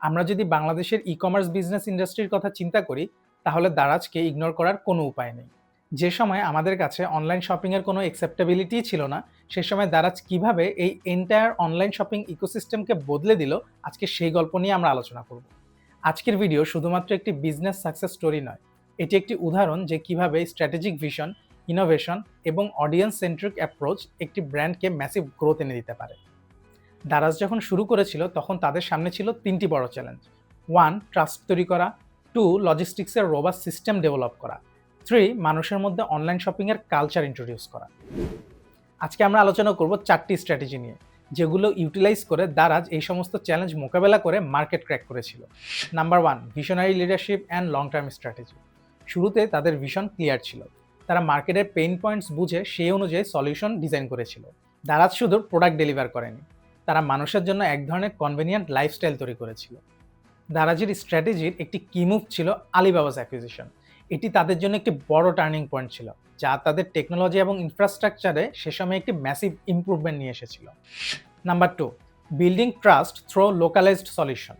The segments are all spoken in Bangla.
আমরা যদি বাংলাদেশের ই-কমার্স বিজনেস ইন্ডাস্ট্রির কথা চিন্তা করি, তাহলে দারাজকে ইগনোর করার কোনো উপায় নেই। যে সময় আমাদের কাছে অনলাইন শপিংয়ের কোনো অ্যাকসেপ্টেবিলিটিই ছিল না, সে সময় দারাজ কিভাবে এই এন্টায়ার অনলাইন শপিং ইকোসিস্টেমকে বদলে দিল, আজকে সেই গল্প নিয়ে আমরা আলোচনা করব। আজকের ভিডিও শুধুমাত্র একটি বিজনেস সাকসেস স্টোরি নয়, এটি একটি উদাহরণ যে কিভাবে স্ট্র্যাটেজিক ভিশন, ইনোভেশন এবং অডিয়েন্স সেন্ট্রিক অ্যাপ্রোচ একটি ব্র্যান্ডকে ম্যাসিভ গ্রোথ এনে দিতে পারে। দারাজ যখন শুরু করেছিল তখন তাদের সামনে ছিল ৩টি বড় চ্যালেঞ্জ। 1. ট্রাস্ট তৈরি করা, 2. লজিস্টিক্সের রোবাস্ট সিস্টেম ডেভেলপ করা, 3. মানুষের মধ্যে অনলাইন শপিংয়ের কালচার ইন্ট্রোডিউস করা। আজকে আমরা আলোচনা করব 4টি স্ট্র্যাটেজি নিয়ে, যেগুলো ইউটিলাইজ করে দারাজ এই সমস্ত চ্যালেঞ্জ মোকাবেলা করে মার্কেট ক্র্যাক করেছিল। Number 1, visionary leadership and long term strategy. শুরুতে তাদের ভিশন ক্লিয়ার ছিল, তারা মার্কেটের পেইন পয়েন্টস বুঝে সেই অনুযায়ী সলিউশন ডিজাইন করেছিল। দারাজ শুধু প্রোডাক্ট ডেলিভার করেনি, তারা মানুষের জন্য এক ধরনের কনভেনিয়েন্ট লাইফস্টাইল তৈরি করেছিল। দারাজের স্ট্র্যাটেজির একটি কি মুভ ছিল আলিবাবাস অ্যাকুইজিশন। এটি তাদের জন্য একটি বড় টার্নিং পয়েন্ট ছিল, যা তাদের টেকনোলজি এবং ইনফ্রাস্ট্রাকচারে সে সময় একটি ম্যাসিভ ইমপ্রুভমেন্ট নিয়ে এসেছিল। Number 2, building trust through localised solution.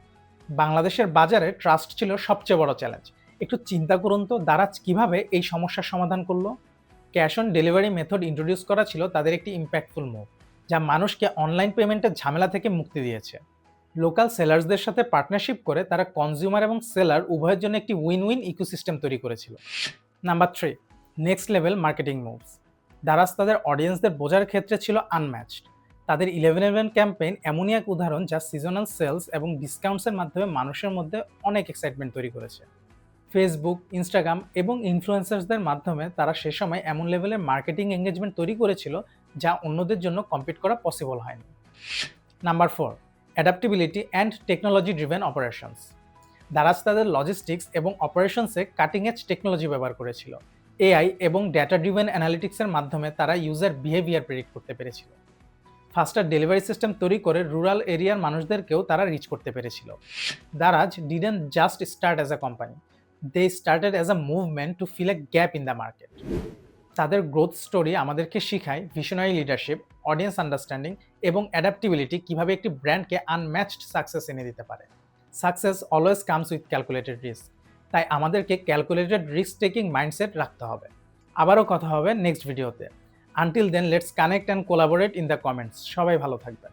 বাংলাদেশের বাজারে ট্রাস্ট ছিল সবচেয়ে বড় চ্যালেঞ্জ। একটু চিন্তা করুন তো, দারাজ কিভাবে এই সমস্যার সমাধান করলো। Cash on delivery method introduce করা ছিল তাদের একটি ইম্প্যাক্টফুল মুভ, যা মানুষকে অনলাইন পেমেন্টের ঝামেলা থেকে মুক্তি দিয়েছে। লোকাল সেলার্সদের সাথে পার্টনারশিপ করে তারা কনজিউমার এবং সেলার উভয়ের জন্য একটি উইন উইন ইকোসিস্টেম তৈরি করেছিল। Number 3, next level marketing moves. Daraz তাদের অডিয়েন্সদের বোঝার ক্ষেত্রে ছিল আনম্যাচড। তাদের 11/11 ক্যাম্পেইন এমনই এক উদাহরণ যা সিজনাল সেলস এবং ডিসকাউন্টসের মাধ্যমে মানুষের মধ্যে অনেক এক্সাইটমেন্ট তৈরি করেছে। ফেসবুক, ইনস্টাগ্রাম এবং ইনফ্লুয়েন্সার্সদের মাধ্যমে তারা সে সময় এমন লেভেলের মার্কেটিং এঙ্গেজমেন্ট তৈরি করেছিল যা অন্যদের জন্য কম্পিট করা পসিবল হয়নি। Number 4, adaptability and technology driven operations. Daraz তাদের লজিস্টিক্স এবং অপারেশনসে কাটিং এজ টেকনোলজি ব্যবহার করেছিল। এআই এবং ডেটা ড্রিভেন অ্যানালিটিক্সের মাধ্যমে তারা ইউজার বিহেভিয়ার প্রেডিক্ট করতে পেরেছিল। ফাস্টার ডেলিভারি সিস্টেম তৈরি করে রুরাল এরিয়ার মানুষদেরকেও তারা রিচ করতে পেরেছিল। Daraz didn't just start as a company, they started as a movement to fill a gap in the market. তাদের গ্রোথ স্টোরি আমাদেরকে শেখায় ভিশনারি লিডারশিপ, অডিয়েন্স আন্ডারস্ট্যান্ডিং এবং অ্যাডাপ্টিবিলিটি কিভাবে একটি ব্র্যান্ডকে আনম্যাচড সাকসেস এনে দিতে পারে। Success always comes with calculated risk, তাই আমাদেরকে ক্যালকুলেটেড রিস্ক টেকিং মাইন্ডসেট রাখতে হবে। আবারও কথা হবে নেক্সট ভিডিওতে। Until then, let's connect and collaborate in the comments. সবাই ভালো থাকবেন।